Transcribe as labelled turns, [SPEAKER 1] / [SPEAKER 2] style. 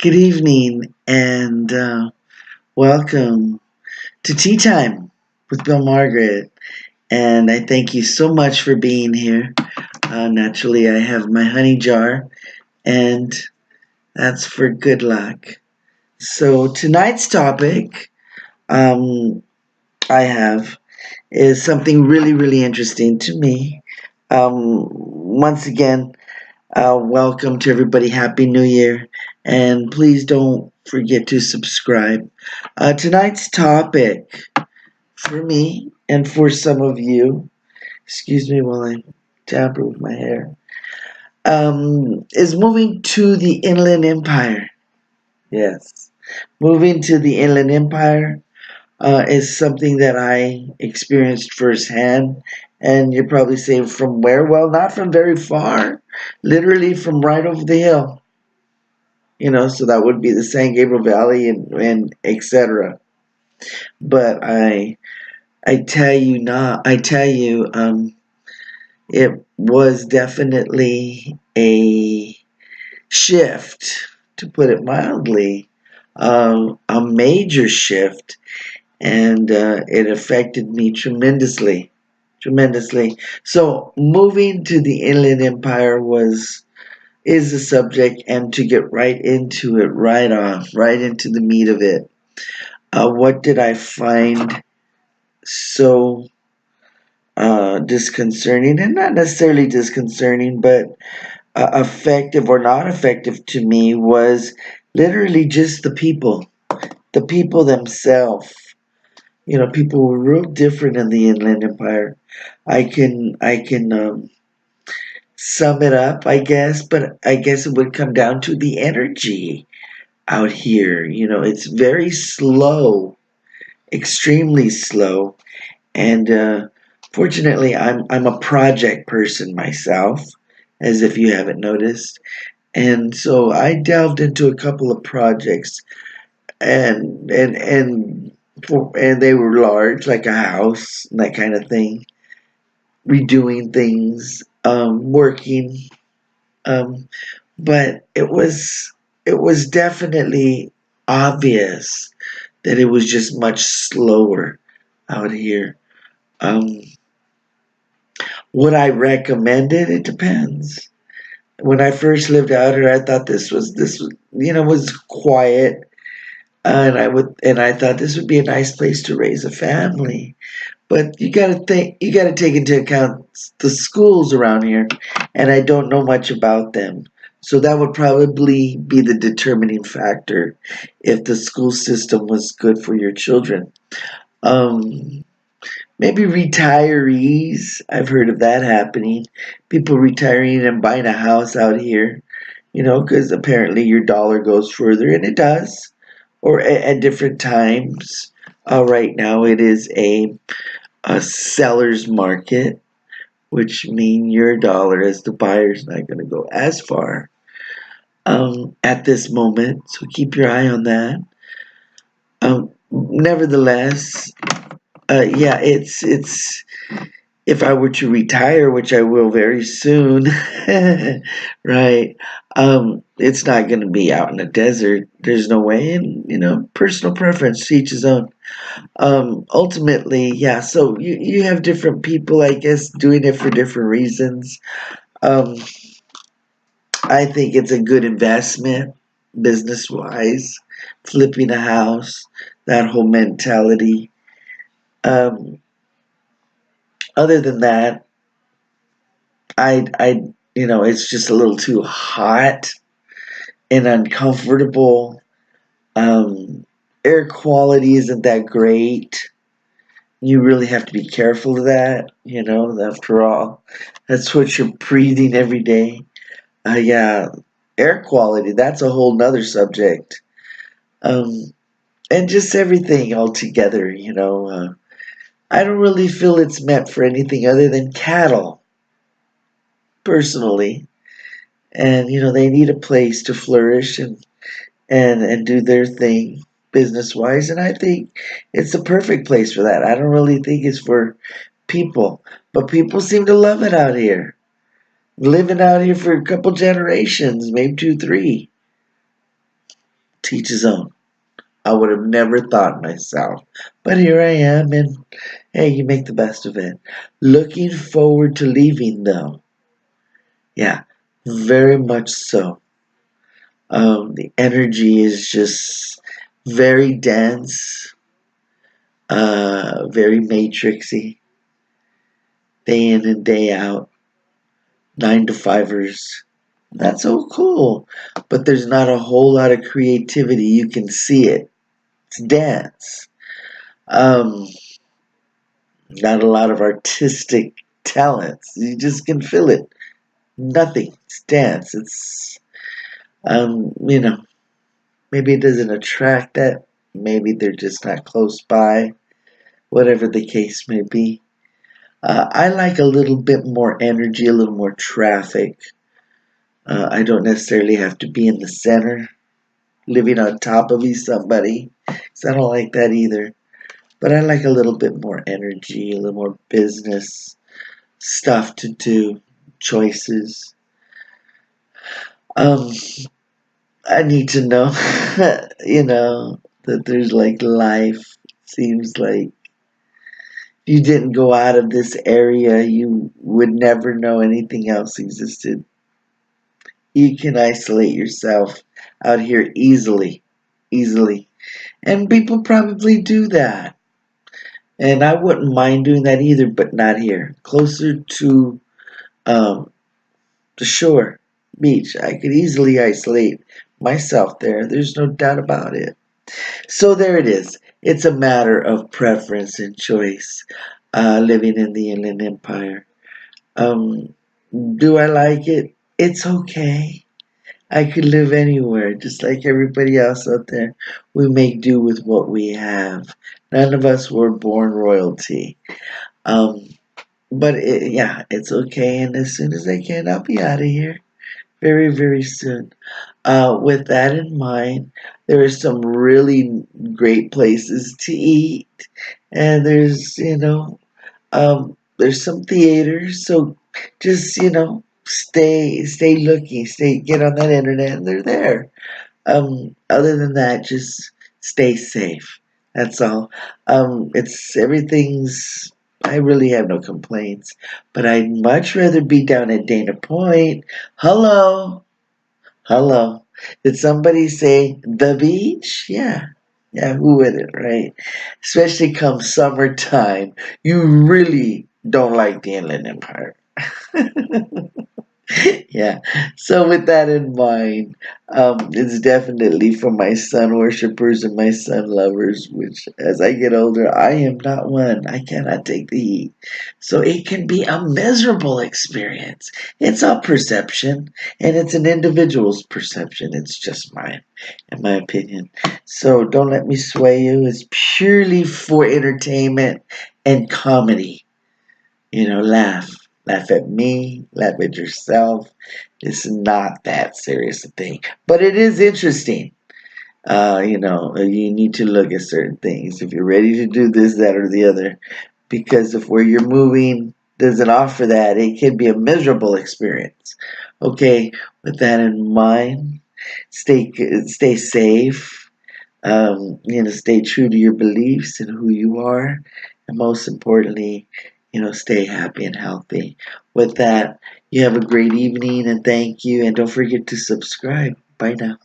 [SPEAKER 1] Good evening and welcome to Tea Time with Belle Margaret. And I thank you so much for being here. Naturally, I have my honey jar, and that's for good luck. So, tonight's topic um, I have is something really, really interesting to me. Once again, welcome to everybody. Happy New Year. And please don't forget to subscribe. Tonight's topic for me and for some of you, excuse me while I tamper with my hair, is moving to the Inland Empire. Yes. Moving to the Inland Empire is something that I experienced firsthand. And you're probably saying from where? Well, not from very far, literally from right over the hill. So that would be the San Gabriel Valley and etc. But I tell you, it was definitely a shift, to put it mildly, a major shift, and it affected me tremendously, tremendously. So moving to the Inland Empire is the subject, and to get right into it, right off, right into the meat of it. What did I find so disconcerting, and not necessarily disconcerting, but effective or not effective to me was literally just the people themselves. People were real different in the Inland Empire. I can sum it up, I guess, but I guess it would come down to the energy out here. It's very slow, extremely slow, and fortunately, I'm a project person myself, as if you haven't noticed. And so I delved into a couple of projects, and they were large, like a house and that kind of thing, redoing things, working. Um, but it was definitely obvious that it was just much slower out here. Um, would I recommend it? It depends. When I first lived out here, I thought this was quiet, and I thought this would be a nice place to raise a family. But you got to take into account the schools around here, and I don't know much about them. So that would probably be the determining factor if the school system was good for your children. Um, Maybe retirees. I've heard of that happening. People retiring and buying a house out here, because apparently your dollar goes further, and it does, or at different times. Right now, it is a seller's market, which means your dollar as the buyer is not going to go as far at this moment. So keep your eye on that. Nevertheless, yeah, it's if I were to retire, which I will very soon, right? It's not going to be out in the desert. There's no way, and personal preference, to each his own. Ultimately, yeah. So you have different people, I guess, doing it for different reasons. Um, I think it's a good investment, business wise, flipping a house, that whole mentality. Um, Other than that, it's just a little too hot and uncomfortable. Um, Air quality isn't that great. You really have to be careful of that, after all. That's what you're breathing every day. Yeah, air quality, that's a whole nother subject. Um, and just everything altogether. I don't really feel it's meant for anything other than cattle, personally. And, they need a place to flourish and do their thing business wise. And I think it's the perfect place for that. I don't really think it's for people, but people seem to love it out here. Living out here for a couple generations, maybe two, three. teach his own. I would have never thought myself. But here I am, and hey, you make the best of it. Looking forward to leaving, though. Yeah, very much so. The energy is just very dense, very matrixy, day in and day out, 9 to 5ers. That's so cool. But there's not a whole lot of creativity. You can see it. It's dense. Um, Not a lot of artistic talents. You just can feel it. Nothing. It's dance. It's you know, maybe it doesn't attract that. Maybe they're just not close by. Whatever the case may be. I like a little bit more energy, a little more traffic. I don't necessarily have to be in the center, living on top of somebody. 'Cause I don't like that either. But I like a little bit more energy, a little more business stuff to do, choices. Um, I need to know, that there's like life. Seems like you didn't go out of this area, you would never know anything else existed. You can isolate yourself out here easily, easily. And people probably do that. And I wouldn't mind doing that either, but not here. Closer to um, the shore, beach. I could easily isolate myself there. There's no doubt about it. So there it is. It's a matter of preference and choice, living in the Inland Empire. Um, do I like it? It's okay. I could live anywhere, just like everybody else out there. We make do with what we have. None of us were born royalty. Um, but yeah, it's okay. And as soon as I can, I'll be out of here very, very soon. With that in mind, there are some really great places to eat, and there's some theaters. So just stay looking, get on that internet, and they're there. Other than that, just stay safe. That's all. It's everything's. I really have no complaints, but I'd much rather be down at Dana Point. Hello. Hello. Did somebody say the beach? Yeah. Yeah, who wouldn't, right? Especially come summertime. You really don't like the Inland Empire. Yeah. So with that in mind, it's definitely for my sun worshippers and my sun lovers, which as I get older, I am not one. I cannot take the heat. So it can be a miserable experience. It's a perception, and it's an individual's perception. It's just mine, in my opinion. So don't let me sway you. It's purely for entertainment and comedy. Laugh. Laugh at me, laugh at yourself. It's not that serious a thing. But it is interesting. You need to look at certain things. If you're ready to do this, that, or the other. Because if where you're moving doesn't offer that, it can be a miserable experience. Okay, with that in mind, stay safe. Stay true to your beliefs and who you are, and most importantly, stay happy and healthy. With that, you have a great evening and thank you, and don't forget to subscribe. Bye now.